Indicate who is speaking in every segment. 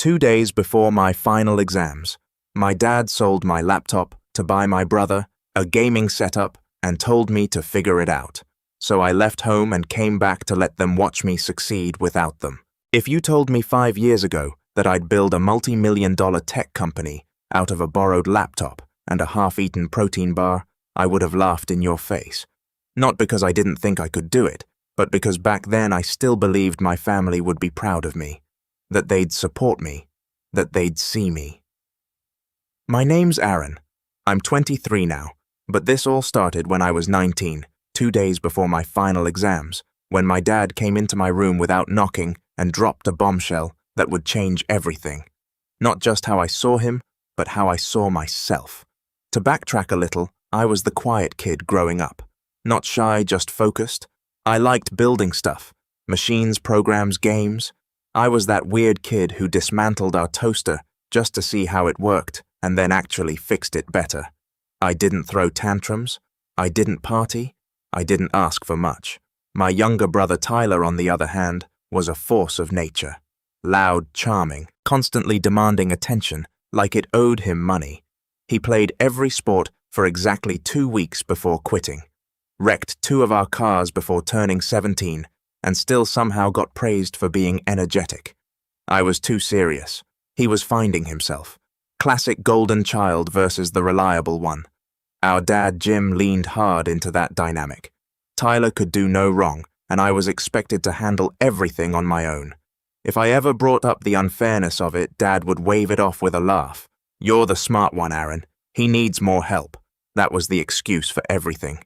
Speaker 1: 2 days before my final exams, my dad sold my laptop to buy my brother a gaming setup and told me to figure it out. So I left home and came back to let them watch me succeed without them. If you told me 5 years ago that I'd build a multi-million-dollar tech company out of a borrowed laptop and a half-eaten protein bar, I would have laughed in your face. Not because I didn't think I could do it, but because back then I still believed my family would be proud of me, that they'd support me, that they'd see me. My name's Aaron. I'm 23 now, but this all started when I was 19, 2 days before my final exams, when my dad came into my room without knocking and dropped a bombshell that would change everything. Not just how I saw him, but how I saw myself. To backtrack a little, I was the quiet kid growing up. Not shy, just focused. I liked building stuff, machines, programs, games. I was that weird kid who dismantled our toaster just to see how it worked and then actually fixed it better. I didn't throw tantrums. I didn't party. I didn't ask for much. My younger brother Tyler, on the other hand, was a force of nature. Loud, charming, constantly demanding attention like it owed him money. He played every sport for exactly 2 weeks before quitting. Wrecked 2 of our cars before turning 17, and still somehow got praised for being energetic. I was too serious. He was finding himself. Classic golden child versus the reliable one. Our dad Jim leaned hard into that dynamic. Tyler could do no wrong, and I was expected to handle everything on my own. If I ever brought up the unfairness of it, Dad would wave it off with a laugh. "You're the smart one, Aaron. He needs more help." That was the excuse for everything.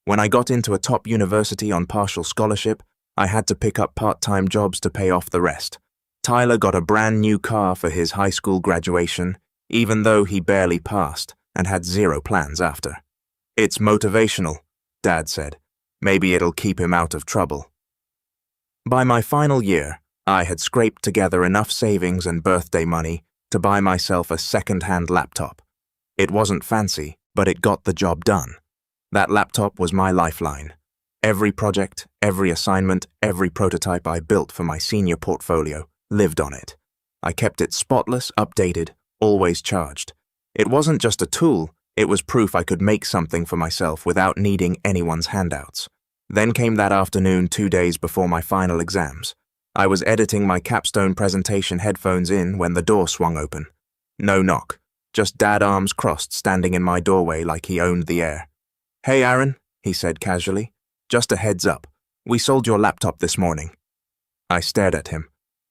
Speaker 1: When I got into a top university on partial scholarship, I had to pick up part-time jobs to pay off the rest. Tyler got a brand new car for his high school graduation, even though he barely passed and had 0 plans after. "It's motivational," Dad said. "Maybe it'll keep him out of trouble." By my final year, I had scraped together enough savings and birthday money to buy myself a second-hand laptop. It wasn't fancy, but it got the job done. That laptop was my lifeline. Every project, every assignment, every prototype I built for my senior portfolio lived on it. I kept it spotless, updated, always charged. It wasn't just a tool, it was proof I could make something for myself without needing anyone's handouts. Then came that afternoon 2 days before my final exams. I was editing my capstone presentation, headphones in, when the door swung open. No knock, just Dad, arms crossed, standing in my doorway like he owned the air. "Hey Aaron," he said casually. "Just a heads up. We sold your laptop this morning." I stared at him.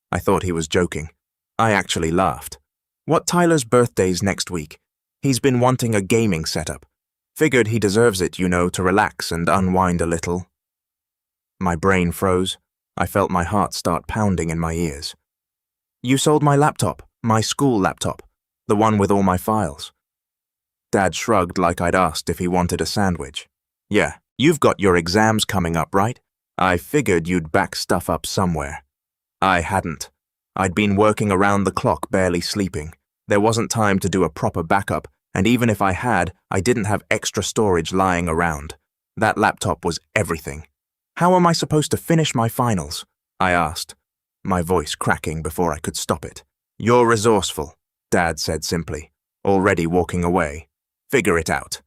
Speaker 1: I thought he was joking. I actually laughed. "What, Tyler's birthday's next week. He's been wanting a gaming setup. Figured he deserves it, you know, to relax and unwind a little." My brain froze. I felt my heart start pounding in my ears. "You sold my laptop, my school laptop, the one with all my files." Dad shrugged like I'd asked if he wanted a sandwich. "Yeah, you've got your exams coming up, right? I figured you'd back stuff up somewhere." I hadn't. I'd been working around the clock, barely sleeping. There wasn't time to do a proper backup, and even if I had, I didn't have extra storage lying around. That laptop was everything. "How am I supposed to finish my finals?" I asked, my voice cracking before I could stop it. "You're resourceful," Dad said simply, already walking away. "Figure it out."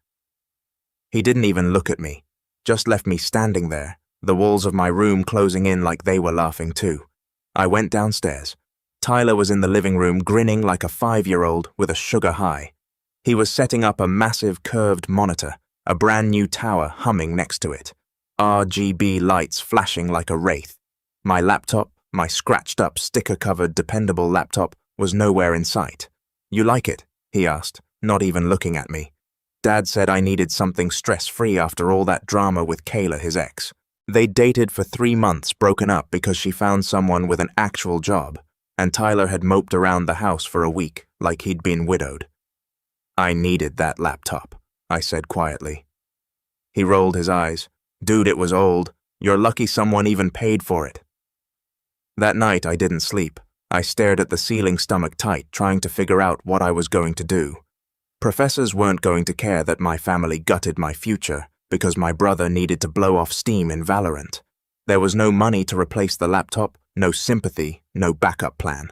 Speaker 1: He didn't even look at me, just left me standing there, the walls of my room closing in like they were laughing too. I went downstairs. Tyler was in the living room, grinning like a 5-year-old with a sugar high. He was setting up a massive curved monitor, a brand new tower humming next to it. RGB lights flashing like a wraith. My laptop, my scratched-up, sticker-covered, dependable laptop, was nowhere in sight. "You like it?" he asked, not even looking at me. Dad said I needed something stress-free after all that drama with Kayla, his ex. They'd dated for 3 months, broken up because she found someone with an actual job, and Tyler had moped around the house for a week like he'd been widowed. "I needed that laptop," I said quietly. He rolled his eyes. "Dude, it was old. You're lucky someone even paid for it." That night I didn't sleep. I stared at the ceiling, stomach tight, trying to figure out what I was going to do. Professors weren't going to care that my family gutted my future because my brother needed to blow off steam in Valorant. There was no money to replace the laptop, no sympathy, no backup plan.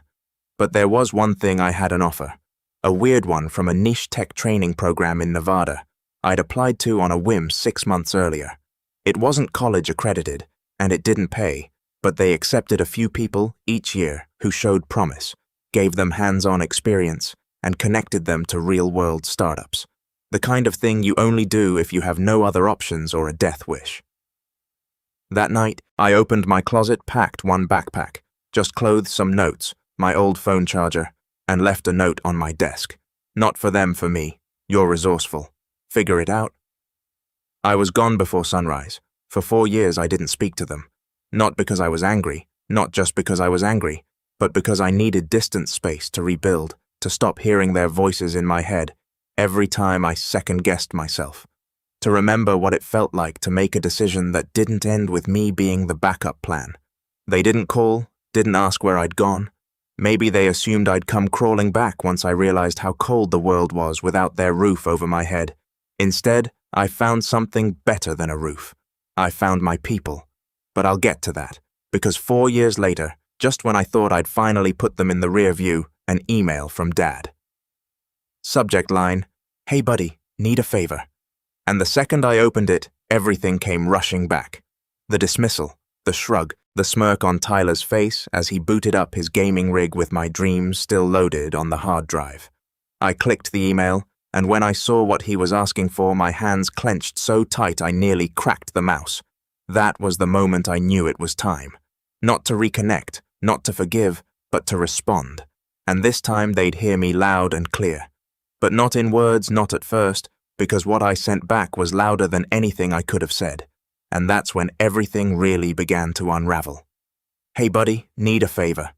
Speaker 1: But there was one thing I had an offer. A weird one from a niche tech training program in Nevada I'd applied to on a whim 6 months earlier. It wasn't college accredited, and it didn't pay, but they accepted a few people each year who showed promise, gave them hands-on experience, and connected them to real-world startups. The kind of thing you only do if you have no other options or a death wish. That night, I opened my closet, packed one backpack, just clothes, some notes, my old phone charger, and left a note on my desk. Not for them, for me. You're resourceful. Figure it out. I was gone before sunrise. For 4 years I didn't speak to them. Not because I was angry, not just because I was angry, but because I needed distance space to rebuild, to stop hearing their voices in my head every time I second-guessed myself. To remember what it felt like to make a decision that didn't end with me being the backup plan. They didn't call, didn't ask where I'd gone. Maybe they assumed I'd come crawling back once I realized how cold the world was without their roof over my head. Instead, I found something better than a roof. I found my people. But I'll get to that, because 4 years later, just when I thought I'd finally put them in the rear view, an email from Dad. Subject line, "Hey buddy, need a favor." And the second I opened it, everything came rushing back. The dismissal, the shrug, the smirk on Tyler's face as he booted up his gaming rig with my dreams still loaded on the hard drive. I clicked the email, and when I saw what he was asking for, my hands clenched so tight I nearly cracked the mouse. That was the moment I knew it was time. Not to reconnect, not to forgive, but to respond. And this time they'd hear me loud and clear. But not in words, not at first, because what I sent back was louder than anything I could have said. And that's when everything really began to unravel. "Hey buddy, need a favor."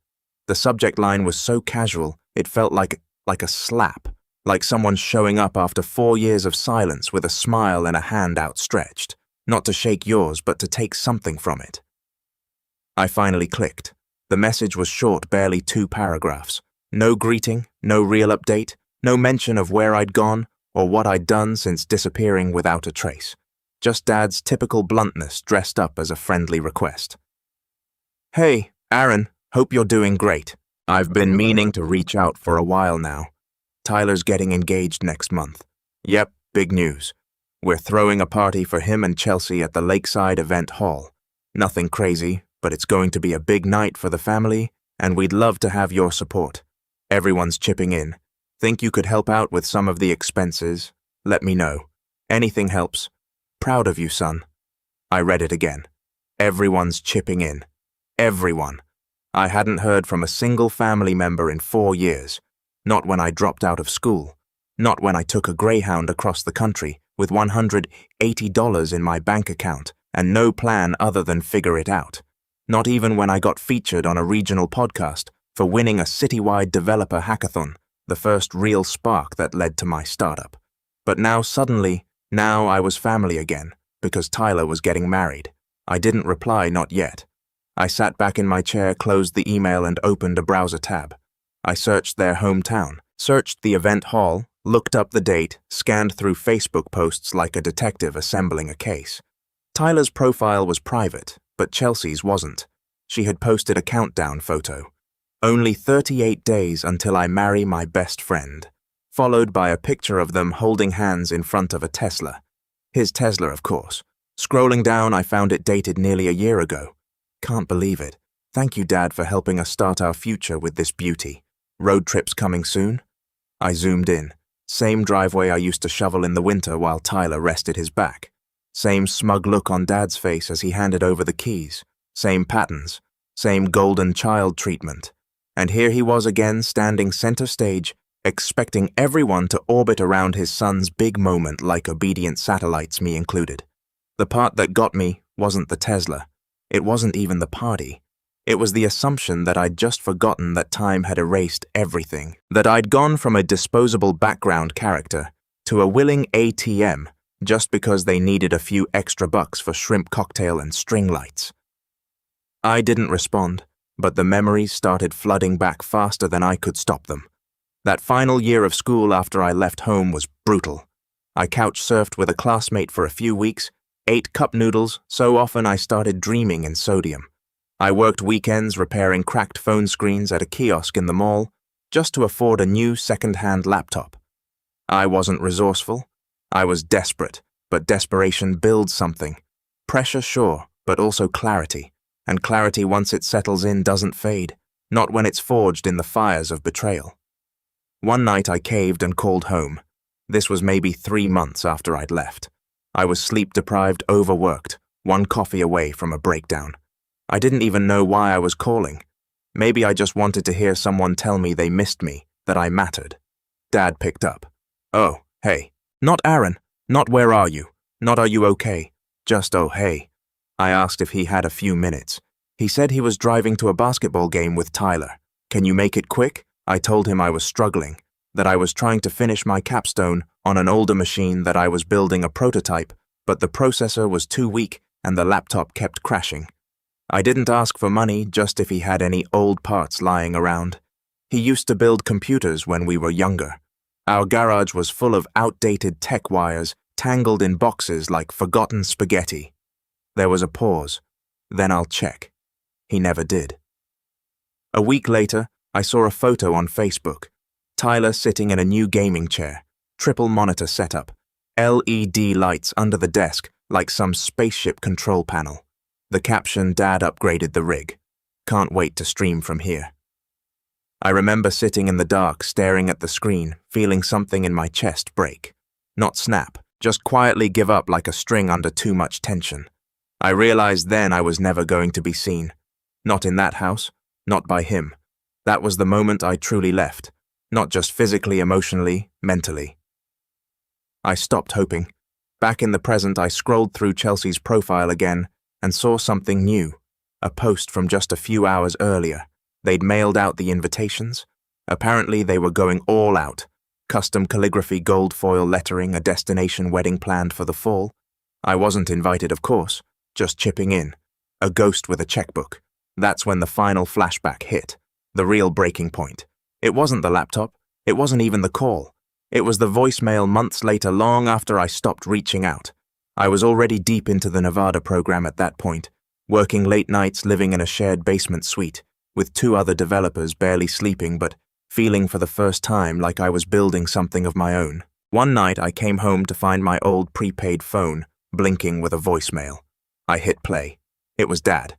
Speaker 1: The subject line was so casual, it felt like a slap, like someone showing up after 4 years of silence with a smile and a hand outstretched, not to shake yours, but to take something from it. I finally clicked. The message was short, barely 2 paragraphs. No greeting, no real update, no mention of where I'd gone or what I'd done since disappearing without a trace. Just Dad's typical bluntness dressed up as a friendly request. "Hey, Aaron, hope you're doing great. I've been meaning to reach out for a while now. Tyler's getting engaged next month. Yep, big news. We're throwing a party for him and Chelsea at the Lakeside Event Hall. Nothing crazy, but it's going to be a big night for the family, and we'd love to have your support. Everyone's chipping in. Think you could help out with some of the expenses? Let me know. Anything helps. Proud of you, son." I read it again. Everyone's chipping in. Everyone. I hadn't heard from a single family member in 4 years. Not when I dropped out of school. Not when I took a Greyhound across the country with $180 in my bank account and no plan other than figure it out. Not even when I got featured on a regional podcast for winning a citywide developer hackathon, the first real spark that led to my startup. But now I was family again, because Tyler was getting married. I didn't reply, not yet. I sat back in my chair, closed the email, and opened a browser tab. I searched their hometown, searched the event hall, looked up the date, scanned through Facebook posts like a detective assembling a case. Tyler's profile was private, but Chelsea's wasn't. She had posted a countdown photo. Only 38 days until I marry my best friend, followed by a picture of them holding hands in front of a Tesla. His Tesla, of course. Scrolling down, I found it dated nearly a year ago. Can't believe it. Thank you, Dad, for helping us start our future with this beauty. Road trips coming soon? I zoomed in. Same driveway I used to shovel in the winter while Tyler rested his back. Same smug look on Dad's face as he handed over the keys. Same patterns. Same golden child treatment. And here he was again, standing center stage, expecting everyone to orbit around his son's big moment like obedient satellites, me included. The part that got me wasn't the Tesla. It wasn't even the party. It was the assumption that I'd just forgotten that time had erased everything, that I'd gone from a disposable background character to a willing ATM just because they needed a few extra bucks for shrimp cocktail and string lights. I didn't respond, but the memories started flooding back faster than I could stop them. That final year of school after I left home was brutal. I couch-surfed with a classmate for a few weeks, ate cup noodles so often I started dreaming in sodium. I worked weekends repairing cracked phone screens at a kiosk in the mall just to afford a new second-hand laptop. I wasn't resourceful. I was desperate, but desperation builds something. Pressure, sure, but also clarity. And clarity, once it settles in, doesn't fade, not when it's forged in the fires of betrayal. One night I caved and called home. This was maybe 3 months after I'd left. I was sleep-deprived, overworked, one coffee away from a breakdown. I didn't even know why I was calling. Maybe I just wanted to hear someone tell me they missed me, that I mattered. Dad picked up. "Oh, hey. Not Aaron. Not where are you. Not are you okay. Just oh, hey." I asked if he had a few minutes. He said he was driving to a basketball game with Tyler. "Can you make it quick?" I told him I was struggling, that I was trying to finish my capstone on an older machine, that I was building a prototype, but the processor was too weak and the laptop kept crashing. I didn't ask for money, just if he had any old parts lying around. He used to build computers when we were younger. Our garage was full of outdated tech wires tangled in boxes like forgotten spaghetti. There was a pause. "Then I'll check." He never did. A week later, I saw a photo on Facebook. Tyler sitting in a new gaming chair, triple monitor setup, LED lights under the desk like some spaceship control panel. The caption, "Dad upgraded the rig. Can't wait to stream from here." I remember sitting in the dark, staring at the screen, feeling something in my chest break. Not snap, just quietly give up like a string under too much tension. I realized then I was never going to be seen. Not in that house, not by him. That was the moment I truly left, not just physically, emotionally, mentally. I stopped hoping. Back in the present, I scrolled through Chelsea's profile again and saw something new, a post from just a few hours earlier. They'd mailed out the invitations. Apparently they were going all out. Custom calligraphy, gold foil lettering, a destination wedding planned for the fall. I wasn't invited, of course, just chipping in. A ghost with a checkbook. That's when the final flashback hit, the real breaking point. It wasn't the laptop. It wasn't even the call. It was the voicemail months later, long after I stopped reaching out. I was already deep into the Nevada program at that point, working late nights, living in a shared basement suite, with 2 other developers, barely sleeping but feeling for the first time like I was building something of my own. One night I came home to find my old prepaid phone blinking with a voicemail. I hit play. It was Dad.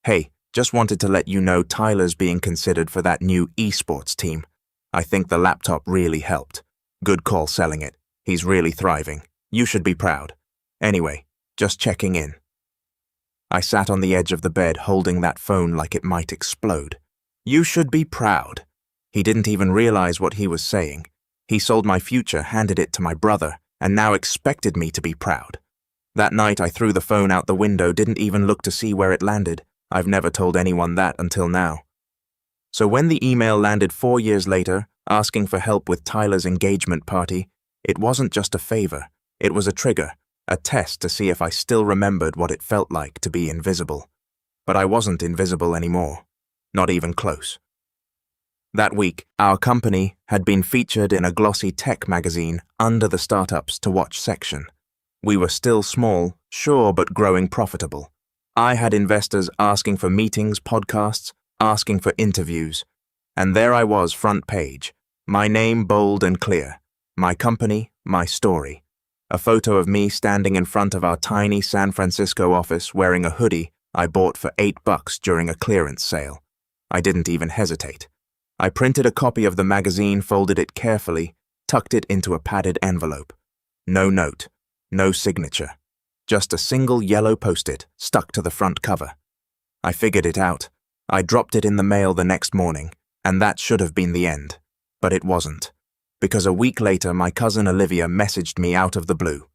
Speaker 1: "Hey, just wanted to let you know Tyler's being considered for that new esports team. I think the laptop really helped. Good call selling it. He's really thriving. You should be proud. Anyway, just checking in." I sat on the edge of the bed holding that phone like it might explode. "You should be proud." He didn't even realize what he was saying. He sold my future, handed it to my brother, and now expected me to be proud. That night I threw the phone out the window, didn't even look to see where it landed. I've never told anyone that until now. So when the email landed 4 years later, asking for help with Tyler's engagement party, it wasn't just a favor. It was a trigger, a test to see if I still remembered what it felt like to be invisible. But I wasn't invisible anymore. Not even close. That week, our company had been featured in a glossy tech magazine under the Startups to Watch section. We were still small, sure, but growing profitable. I had investors asking for meetings, podcasts, asking for interviews. And there I was, front page. My name bold and clear. My company, my story. A photo of me standing in front of our tiny San Francisco office wearing a hoodie I bought for $8 during a clearance sale. I didn't even hesitate. I printed a copy of the magazine, folded it carefully, tucked it into a padded envelope. No note, no signature. Just a single yellow post-it stuck to the front cover. I figured it out. I dropped it in the mail the next morning, and that should have been the end. But it wasn't. Because a week later my cousin Olivia messaged me out of the blue.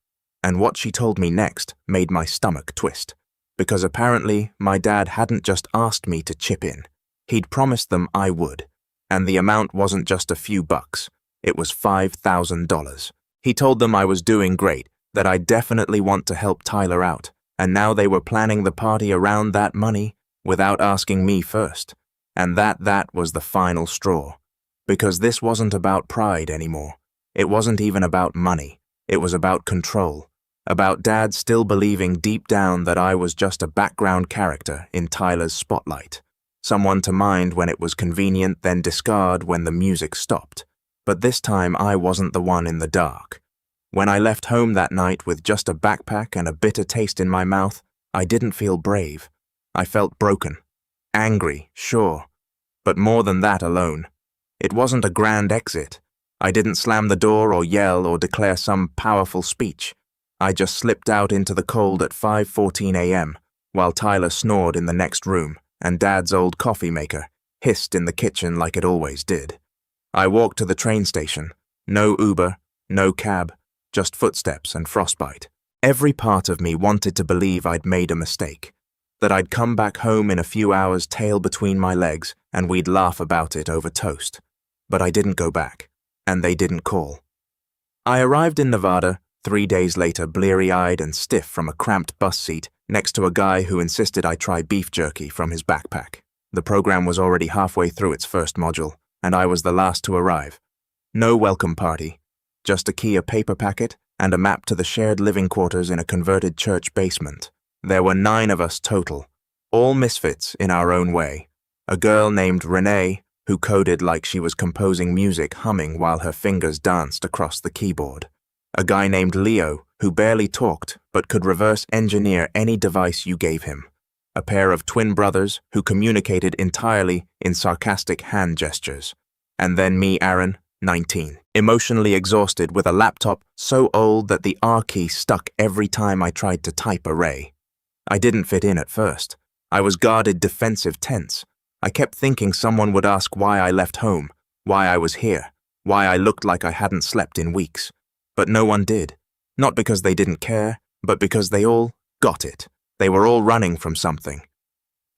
Speaker 1: And what she told me next made my stomach twist. Because apparently my dad hadn't just asked me to chip in. He'd promised them I would. And the amount wasn't just a few bucks. It was $5,000. He told them I was doing great, that I definitely want to help Tyler out, and now they were planning the party around that money without asking me first. And that was the final straw. Because this wasn't about pride anymore. It wasn't even about money. It was about control. about Dad still believing deep down that I was just a background character in Tyler's spotlight, someone to mind when it was convenient, then discard when the music stopped. But this time I wasn't the one in the dark. When I left home that night with just a backpack and a bitter taste in my mouth, I didn't feel brave. I felt broken. Angry, sure. But more than that alone. It wasn't a grand exit. I didn't slam the door or yell or declare some powerful speech. I just slipped out into the cold at 5:14 a.m., while Tyler snored in the next room and Dad's old coffee maker hissed in the kitchen like it always did. I walked to the train station. No Uber, no cab, just footsteps and frostbite. Every part of me wanted to believe I'd made a mistake, that I'd come back home in a few hours, tail between my legs, and we'd laugh about it over toast. But I didn't go back, and they didn't call. I arrived in Nevada 3 days later, bleary-eyed and stiff from a cramped bus seat next to a guy who insisted I try beef jerky from his backpack. The program was already halfway through its first module, and I was the last to arrive. No welcome party, just a Kia paper packet and a map to the shared living quarters in a converted church basement. There were 9 of us total, all misfits in our own way. A girl named Renee, who coded like she was composing music, humming while her fingers danced across the keyboard. A guy named Leo, who barely talked but could reverse engineer any device you gave him. A pair of twin brothers who communicated entirely in sarcastic hand gestures. And then me, Aaron, 19, emotionally exhausted with a laptop so old that the R key stuck every time I tried to type array. I didn't fit in at first. I was guarded, defensive, tense. I kept thinking someone would ask why I left home, why I was here, why I looked like I hadn't slept in weeks. But no one did. Not because they didn't care, but because they all got it. They were all running from something.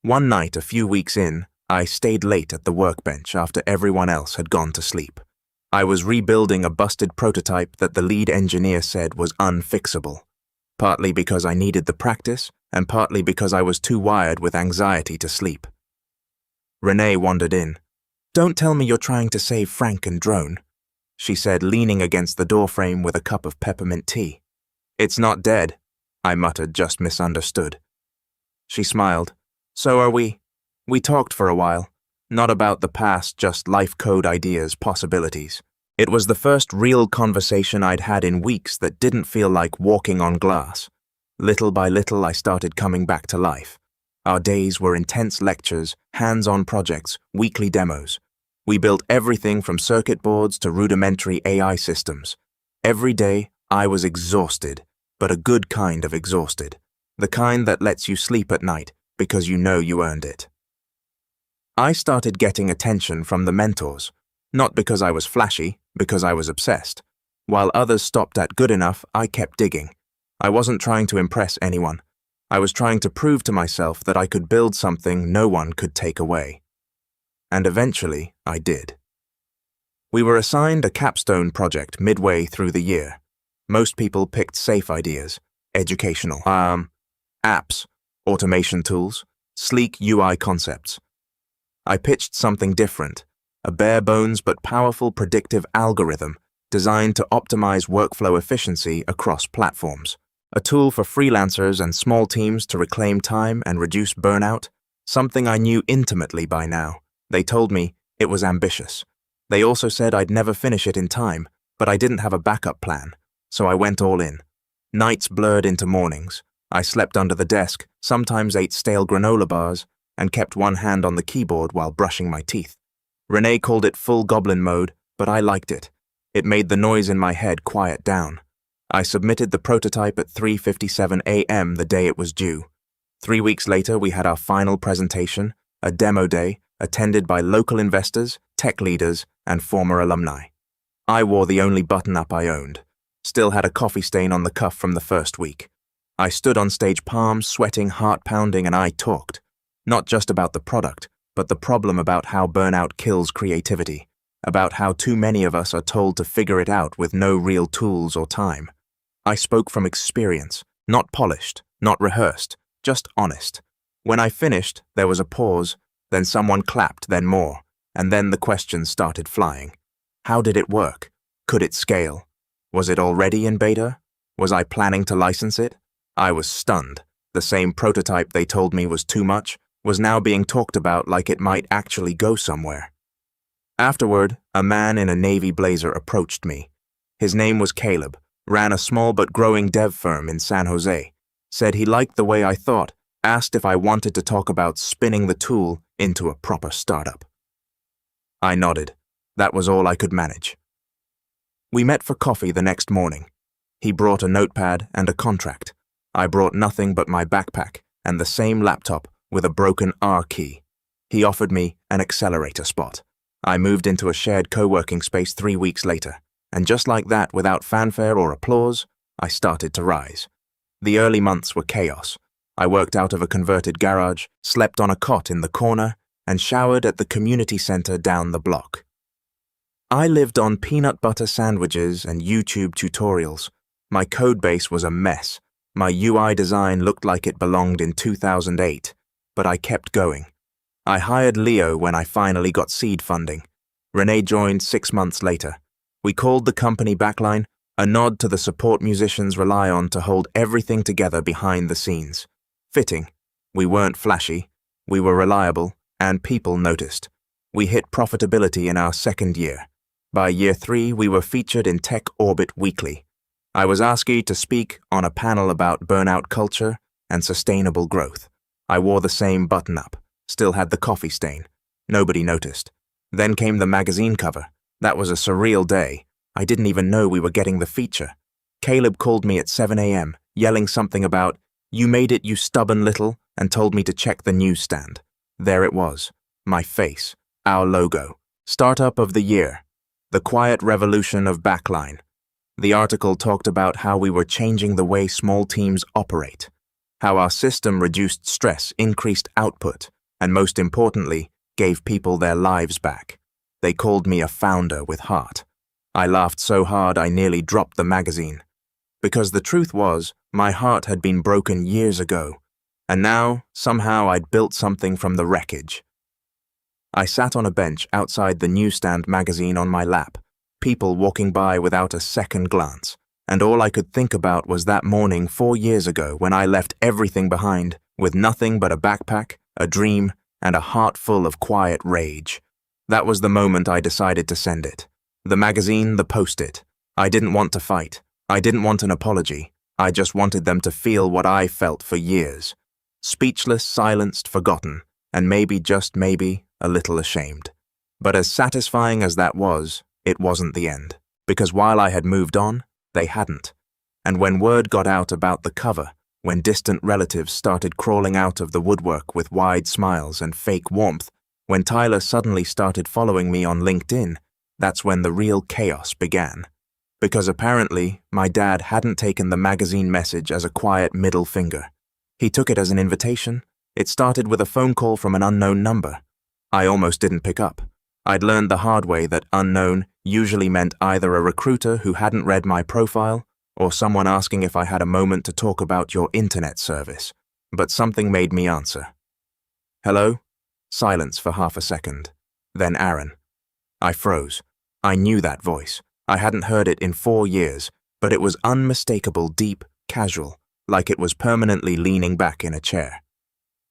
Speaker 1: One night, a few weeks in, I stayed late at the workbench after everyone else had gone to sleep. I was rebuilding a busted prototype that the lead engineer said was unfixable, partly because I needed the practice, and partly because I was too wired with anxiety to sleep. Renee wandered in. "Don't tell me you're trying to save Frank and Drone," she said, leaning against the doorframe with a cup of peppermint tea. "It's not dead," I muttered, just misunderstood. She smiled. "So are we. We talked for a while. Not about the past, just life code ideas, possibilities. It was the first real conversation I'd had in weeks that didn't feel like walking on glass. Little by little, I started coming back to life. Our days were intense lectures, hands-on projects, weekly demos. We built everything from circuit boards to rudimentary AI systems. Every day, I was exhausted, but a good kind of exhausted. The kind that lets you sleep at night because you know you earned it. I started getting attention from the mentors, not because I was flashy, because I was obsessed. While others stopped at good enough, I kept digging. I wasn't trying to impress anyone. I was trying to prove to myself that I could build something no one could take away. And eventually, I did. We were assigned a capstone project midway through the year. Most people picked safe ideas, educational, apps, automation tools, sleek UI concepts. I pitched something different, a bare-bones but powerful predictive algorithm designed to optimize workflow efficiency across platforms. A tool for freelancers and small teams to reclaim time and reduce burnout, something I knew intimately by now. They told me it was ambitious. They also said I'd never finish it in time, but I didn't have a backup plan, so I went all in. Nights blurred into mornings. I slept under the desk, sometimes ate stale granola bars, and kept one hand on the keyboard while brushing my teeth. Renee called it full goblin mode, but I liked it. It made the noise in my head quiet down. I submitted the prototype at 3:57 a.m. the day it was due. 3 weeks later, we had our final presentation, a demo day, attended by local investors, tech leaders, and former alumni. I wore the only button-up I owned. Still had a coffee stain on the cuff from the first week. I stood on stage, palms sweating, heart pounding, and I talked. Not just about the product, but the problem about how burnout kills creativity, about how too many of us are told to figure it out with no real tools or time. I spoke from experience, not polished, not rehearsed, just honest. When I finished, there was a pause, then someone clapped, then more, and then the questions started flying. How did it work? Could it scale? Was it already in beta? Was I planning to license it? I was stunned. The same prototype they told me was too much was now being talked about like it might actually go somewhere. Afterward, a man in a navy blazer approached me. His name was Caleb, ran a small but growing dev firm in San Jose, said he liked the way I thought, asked if I wanted to talk about spinning the tool into a proper startup. I nodded. That was all I could manage. We met for coffee the next morning. He brought a notepad and a contract. I brought nothing but my backpack and the same laptop with a broken R key. He offered me an accelerator spot. I moved into a shared co-working space 3 weeks later, and just like that, without fanfare or applause, I started to rise. The early months were chaos. I worked out of a converted garage, slept on a cot in the corner, and showered at the community center down the block. I lived on peanut butter sandwiches and YouTube tutorials. My code base was a mess. My UI design looked like it belonged in 2008, but I kept going. I hired Leo when I finally got seed funding. Renee joined 6 months later. We called the company Backline, a nod to the support musicians rely on to hold everything together behind the scenes. Fitting. We weren't flashy. We were reliable, and people noticed. We hit profitability in our second year. By year 3, we were featured in Tech Orbit Weekly. I was asked to speak on a panel about burnout culture and sustainable growth. I wore the same button-up, still had the coffee stain. Nobody noticed. Then came the magazine cover. That was a surreal day. I didn't even know we were getting the feature. Caleb called me at 7 a.m., yelling something about, "You made it, you stubborn little," and told me to check the newsstand. There it was. My face. Our logo. Startup of the year. The quiet revolution of Backline. The article talked about how we were changing the way small teams operate, how our system reduced stress, increased output, and most importantly, gave people their lives back. They called me a founder with heart. I laughed so hard I nearly dropped the magazine. Because the truth was, my heart had been broken years ago, and now, somehow, I'd built something from the wreckage. I sat on a bench outside the newsstand magazine on my lap, people walking by without a second glance, and all I could think about was that morning 4 years ago when I left everything behind, with nothing but a backpack, a dream, and a heart full of quiet rage. That was the moment I decided to send it. The magazine, the post-it. I didn't want to fight. I didn't want an apology. I just wanted them to feel what I felt for years. Speechless, silenced, forgotten, and maybe, just maybe, a little ashamed. But as satisfying as that was, it wasn't the end. Because while I had moved on, they hadn't. And when word got out about the cover, when distant relatives started crawling out of the woodwork with wide smiles and fake warmth, when Tyler suddenly started following me on LinkedIn, that's when the real chaos began. Because apparently, my dad hadn't taken the magazine message as a quiet middle finger. He took it as an invitation. It started with a phone call from an unknown number. I almost didn't pick up. I'd learned the hard way that unknown usually meant either a recruiter who hadn't read my profile or someone asking if I had a moment to talk about your internet service. But something made me answer. "Hello?" Silence for half a second. Then Aaron. I froze. I knew that voice. I hadn't heard it in 4 years, but it was unmistakable, deep, casual, like it was permanently leaning back in a chair.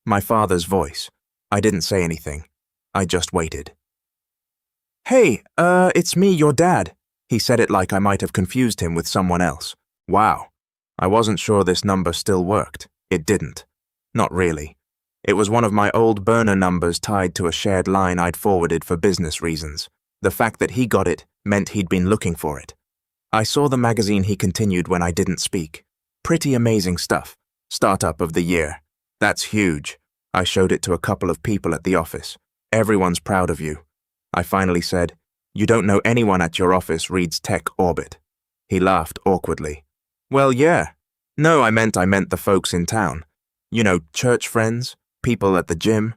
Speaker 1: My father's voice. I didn't say anything. I just waited. "Hey, it's me, your dad." He said it like I might have confused him with someone else. Wow. I wasn't sure this number still worked. It didn't. Not really. It was one of my old burner numbers tied to a shared line I'd forwarded for business reasons. The fact that he got it meant he'd been looking for it. I saw the magazine, he continued when I didn't speak. "Pretty amazing stuff. Startup of the year. That's huge." I showed it to a couple of people at the office. "Everyone's proud of you." I finally said, "You don't know anyone at your office reads Tech Orbit." He laughed awkwardly. "Well, yeah. No, I meant the folks in town. You know, church friends, people at the gym.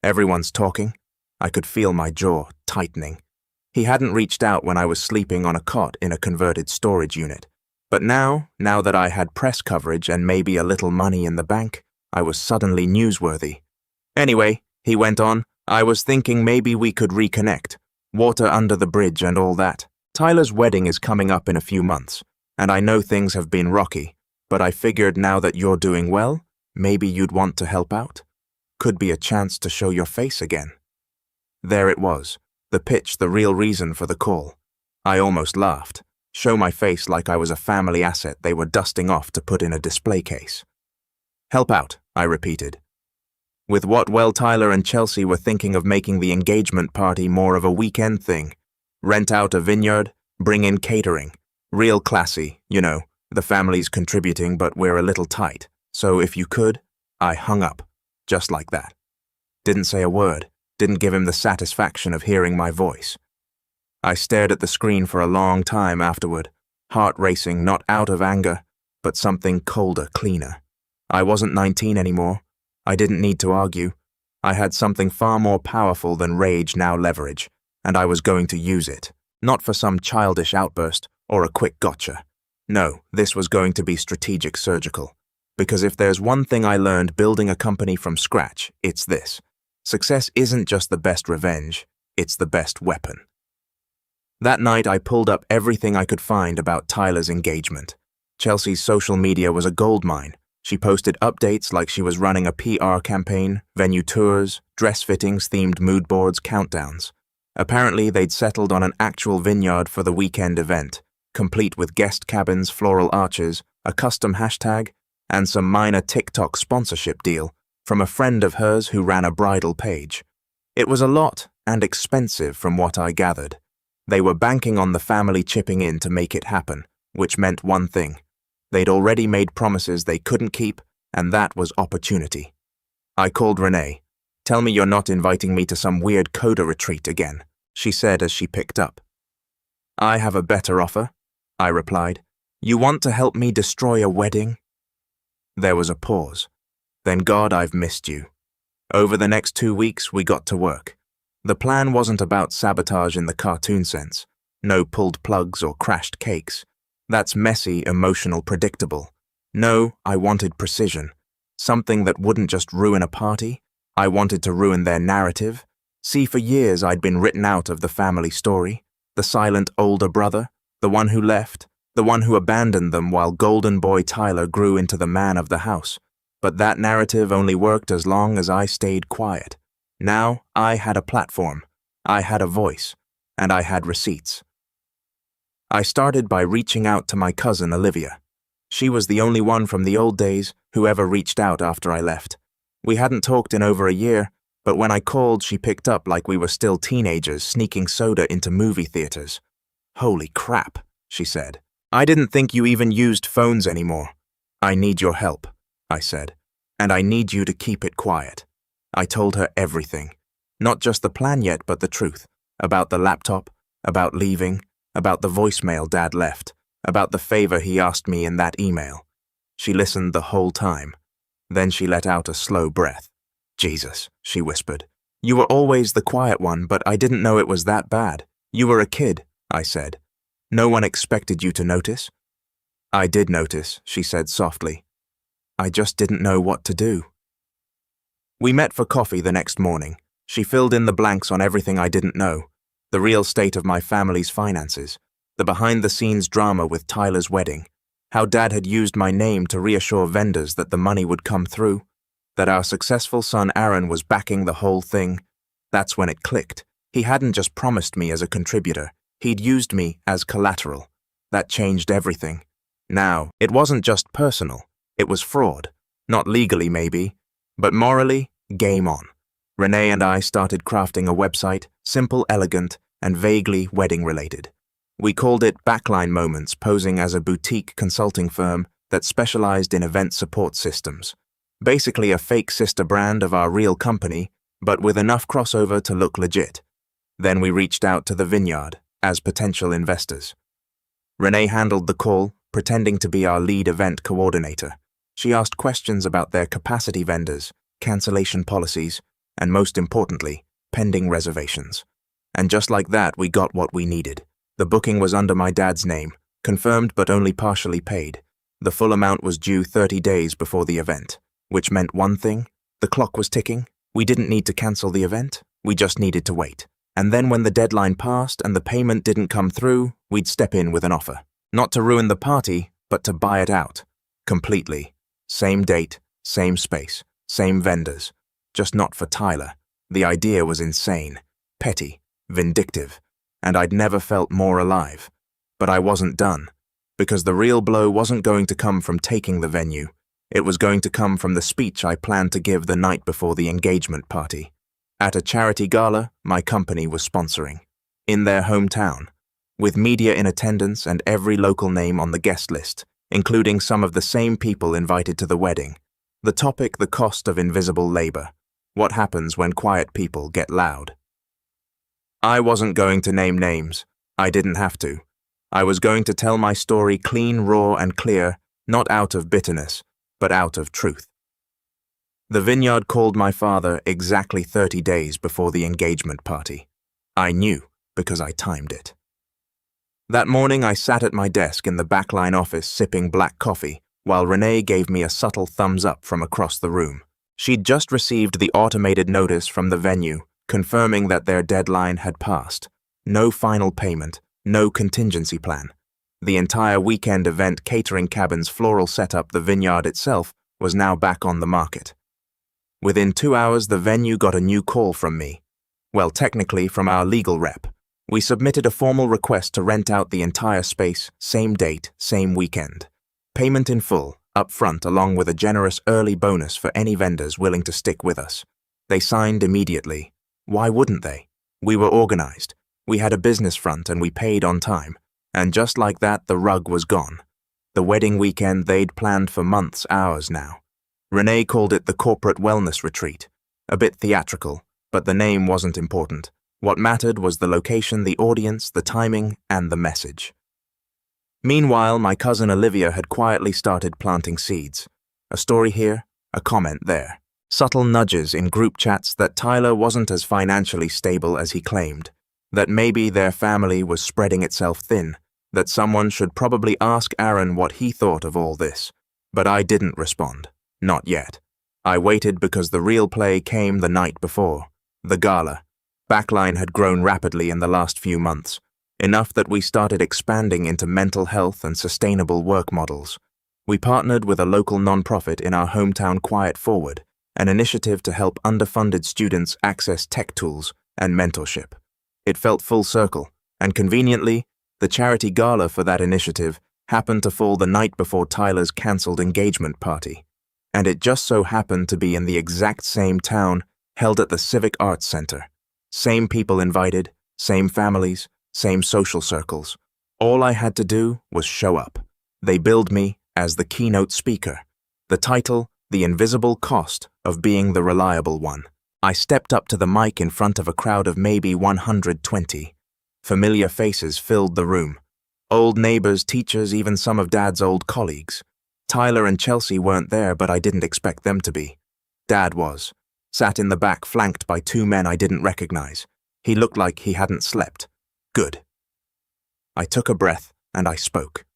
Speaker 1: Everyone's talking." I could feel my jaw tightening. He hadn't reached out when I was sleeping on a cot in a converted storage unit. But now that I had press coverage and maybe a little money in the bank, I was suddenly newsworthy. "Anyway," he went on, "I was thinking maybe we could reconnect. Water under the bridge and all that. Tyler's wedding is coming up in a few months. And I know things have been rocky, but I figured now that you're doing well, maybe you'd want to help out. Could be a chance to show your face again." There it was, the pitch, the real reason for the call. I almost laughed. Show my face like I was a family asset they were dusting off to put in a display case. "Help out," I repeated. With what, well, Tyler and Chelsea were thinking of making the engagement party more of a weekend thing. Rent out a vineyard, bring in catering. Real classy, you know, the family's contributing but we're a little tight. So if you could, I hung up, just like that. Didn't say a word, didn't give him the satisfaction of hearing my voice. I stared at the screen for a long time afterward, heart racing, not out of anger, but something colder, cleaner. I wasn't 19 anymore. I didn't need to argue. I had something far more powerful than rage, now leverage, and I was going to use it, not for some childish outburst or a quick gotcha. No, this was going to be strategic, surgical. Because if there's one thing I learned building a company from scratch, it's this. Success isn't just the best revenge, it's the best weapon. That night I pulled up everything I could find about Tyler's engagement. Chelsea's social media was a goldmine. She posted updates like she was running a PR campaign, venue tours, dress fittings, themed mood boards, countdowns. Apparently they'd settled on an actual vineyard for the weekend event, complete with guest cabins, floral arches, a custom hashtag, and some minor TikTok sponsorship deal from a friend of hers who ran a bridal page. It was a lot and expensive from what I gathered. They were banking on the family chipping in to make it happen, which meant one thing. They'd already made promises they couldn't keep, and that was opportunity. I called Renee. "Tell me you're not inviting me to some weird coda retreat again," she said as she picked up. "I have a better offer," I replied. "You want to help me destroy a wedding?" There was a pause. "Then God, I've missed you." Over the next 2 weeks, we got to work. The plan wasn't about sabotage in the cartoon sense. No pulled plugs or crashed cakes. That's messy, emotional, predictable. No, I wanted precision. Something that wouldn't just ruin a party. I wanted to ruin their narrative. See, for years I'd been written out of the family story. The silent older brother, the one who left, the one who abandoned them while golden boy Tyler grew into the man of the house. But that narrative only worked as long as I stayed quiet. Now I had a platform, I had a voice, and I had receipts. I started by reaching out to my cousin Olivia. She was the only one from the old days who ever reached out after I left. We hadn't talked in over a year, but when I called, she picked up like we were still teenagers sneaking soda into movie theaters. "Holy crap," she said. "I didn't think you even used phones anymore." "I need your help," I said, "and I need you to keep it quiet." I told her everything. Not just the plan yet, but the truth. About the laptop, about leaving, about the voicemail Dad left, about the favor he asked me in that email. She listened the whole time. Then she let out a slow breath. "Jesus," she whispered. "You were always the quiet one, but I didn't know it was that bad. You were a kid," I said. "No one expected you to notice." "I did notice," she said softly. "I just didn't know what to do." We met for coffee the next morning. She filled in the blanks on everything I didn't know. The real state of my family's finances. The behind-the-scenes drama with Tyler's wedding. How Dad had used my name to reassure vendors that the money would come through. That our successful son Aaron was backing the whole thing. That's when it clicked. He hadn't just promised me as a contributor. He'd used me as collateral. That changed everything. Now, it wasn't just personal. It was fraud. Not legally, maybe, but morally, game on. Renee and I started crafting a website, simple, elegant, and vaguely wedding-related. We called it Backline Moments, posing as a boutique consulting firm that specialized in event support systems. Basically a fake sister brand of our real company, but with enough crossover to look legit. Then we reached out to the Vineyard as potential investors. Renee handled the call, pretending to be our lead event coordinator. She asked questions about their capacity vendors, cancellation policies, and most importantly, pending reservations. And just like that, we got what we needed. The booking was under my dad's name, confirmed but only partially paid. The full amount was due 30 days before the event, which meant one thing: the clock was ticking. We didn't need to cancel the event, we just needed to wait. And then when the deadline passed and the payment didn't come through, we'd step in with an offer. Not to ruin the party, but to buy it out. Completely. Same date, same space, same vendors. Just not for Tyler. The idea was insane, petty, vindictive, and I'd never felt more alive. But I wasn't done, because the real blow wasn't going to come from taking the venue. It was going to come from the speech I planned to give the night before the engagement party. At a charity gala my company was sponsoring, in their hometown, with media in attendance and every local name on the guest list, including some of the same people invited to the wedding. The topic: the cost of invisible labor. What happens when quiet people get loud? I wasn't going to name names. I didn't have to. I was going to tell my story clean, raw, and clear, not out of bitterness, but out of truth. The vineyard called my father exactly 30 days before the engagement party. I knew because I timed it. That morning I sat at my desk in the backline office sipping black coffee, while Renee gave me a subtle thumbs up from across the room. She'd just received the automated notice from the venue, confirming that their deadline had passed. No final payment, no contingency plan. The entire weekend event catering cabin's floral setup, the vineyard itself, was now back on the market. Within 2 hours, the venue got a new call from me. Well, technically from our legal rep. We submitted a formal request to rent out the entire space, same date, same weekend. Payment in full, up front, along with a generous early bonus for any vendors willing to stick with us. They signed immediately. Why wouldn't they? We were organized. We had a business front and we paid on time. And just like that, the rug was gone. The wedding weekend they'd planned for months, hours now. Renee called it the Corporate Wellness Retreat. A bit theatrical, but the name wasn't important. What mattered was the location, the audience, the timing, and the message. Meanwhile, my cousin Olivia had quietly started planting seeds. A story here, a comment there. Subtle nudges in group chats that Tyler wasn't as financially stable as he claimed, that maybe their family was spreading itself thin, that someone should probably ask Aaron what he thought of all this. But I didn't respond. Not yet. I waited because the real play came the night before. The gala. Backline had grown rapidly in the last few months, enough that we started expanding into mental health and sustainable work models. We partnered with a local nonprofit in our hometown, Quiet Forward, an initiative to help underfunded students access tech tools and mentorship. It felt full circle, and conveniently, the charity gala for that initiative happened to fall the night before Tyler's cancelled engagement party. And it just so happened to be in the exact same town, held at the Civic Arts Center. Same people invited, same families, same social circles. All I had to do was show up. They billed me as the keynote speaker. The title, The Invisible Cost of Being the Reliable One. I stepped up to the mic in front of a crowd of maybe 120. Familiar faces filled the room. Old neighbors, teachers, even some of Dad's old colleagues. Tyler and Chelsea weren't there, but I didn't expect them to be. Dad was. Sat in the back, flanked by 2 men I didn't recognize. He looked like he hadn't slept. Good. I took a breath and I spoke.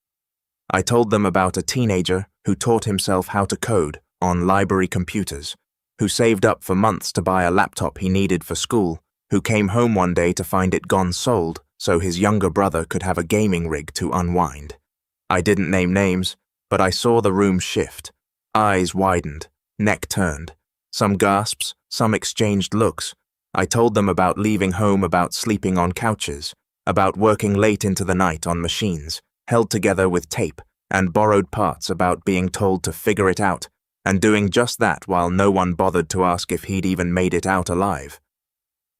Speaker 1: I told them about a teenager who taught himself how to code on library computers, who saved up for months to buy a laptop he needed for school, who came home one day to find it gone sold so his younger brother could have a gaming rig to unwind. I didn't name names, but I saw the room shift. Eyes widened, neck turned. Some gasps, some exchanged looks. I told them about leaving home, about sleeping on couches, about working late into the night on machines, held together with tape and borrowed parts, about being told to figure it out, and doing just that while no one bothered to ask if he'd even made it out alive.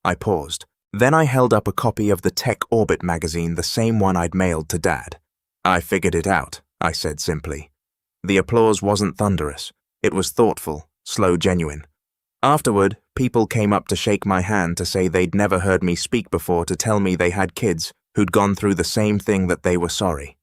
Speaker 1: I paused. Then I held up a copy of the Tech Orbit magazine, the same one I'd mailed to Dad. I figured it out, I said simply. The applause wasn't thunderous. It was thoughtful, slow, genuine. Afterward, people came up to shake my hand, to say they'd never heard me speak before, to tell me they had kids who'd gone through the same thing, that they were sorry.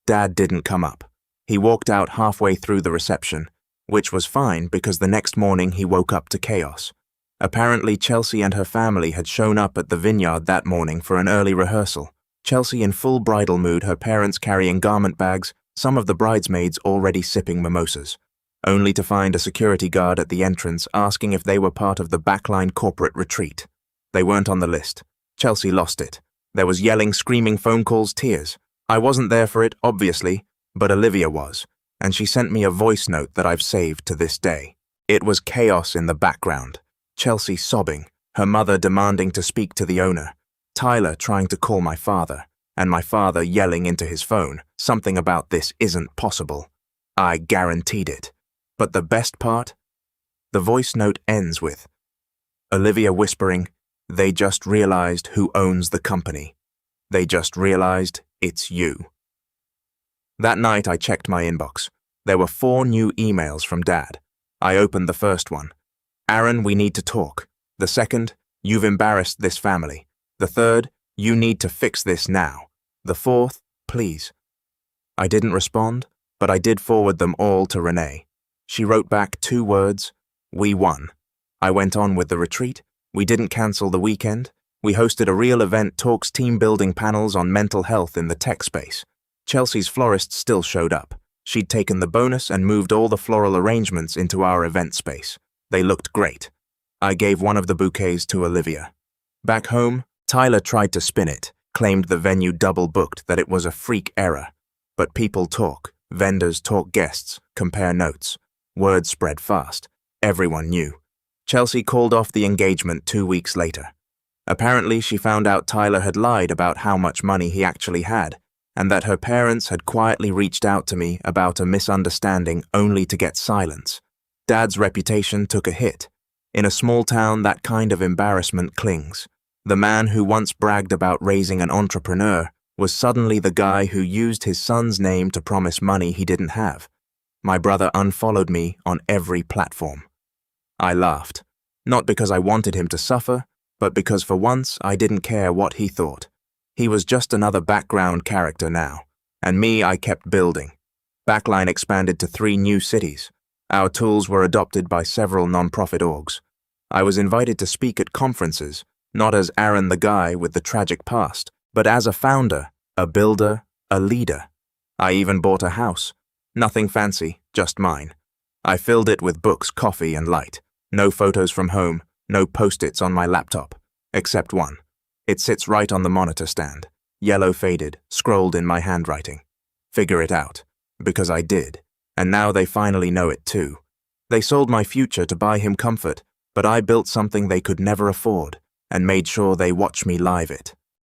Speaker 1: Dad didn't come up. He walked out halfway through the reception, which was fine because the next morning he woke up to chaos. Apparently, Chelsea and her family had shown up at the vineyard that morning for an early rehearsal. Chelsea in full bridal mood, her parents carrying garment bags, some of the bridesmaids already sipping mimosas, only to find a security guard at the entrance asking if they were part of the backline corporate retreat. They weren't on the list. Chelsea lost it. There was yelling, screaming, phone calls, tears. I wasn't there for it, obviously, but Olivia was, and she sent me a voice note that I've saved to this day. It was chaos in the background. Chelsea sobbing, her mother demanding to speak to the owner, Tyler trying to call my father, and my father yelling into his phone, something about this isn't possible. I guaranteed it. But the best part? The voice note ends with Olivia whispering, "They just realized who owns the company. They just realized it's you." That night I checked my inbox. There were 4 new emails from Dad. I opened the first one. "Aaron, we need to talk." The second, "You've embarrassed this family." The third, "You need to fix this now." The fourth, "Please." I didn't respond, but I did forward them all to Renee. She wrote back 2 words, "We won." I went on with the retreat. We didn't cancel the weekend. We hosted a real event, talks, team building panels on mental health in the tech space. Chelsea's florist still showed up. She'd taken the bonus and moved all the floral arrangements into our event space. They looked great. I gave one of the bouquets to Olivia. Back home, Tyler tried to spin it, claimed the venue double booked, that it was a freak error. But people talk, vendors talk, guests compare notes. Word spread fast. Everyone knew. Chelsea called off the engagement 2 weeks later. Apparently, she found out Tyler had lied about how much money he actually had, and that her parents had quietly reached out to me about a misunderstanding only to get silence. Dad's reputation took a hit. In a small town, that kind of embarrassment clings. The man who once bragged about raising an entrepreneur was suddenly the guy who used his son's name to promise money he didn't have. My brother unfollowed me on every platform. I laughed, not because I wanted him to suffer, but because for once I didn't care what he thought. He was just another background character now, and me, I kept building. Backline expanded to 3 new cities. Our tools were adopted by several nonprofit orgs. I was invited to speak at conferences, not as Aaron the guy with the tragic past, but as a founder, a builder, a leader. I even bought a house. Nothing fancy, just mine. I filled it with books, coffee, and light. No photos from home, no post-its on my laptop, except one. It sits right on the monitor stand, yellow faded, scrolled in my handwriting. Figure it out. Because I did. And now they finally know it too. They sold my future to buy him comfort, but I built something they could never afford, and made sure they watch me live it.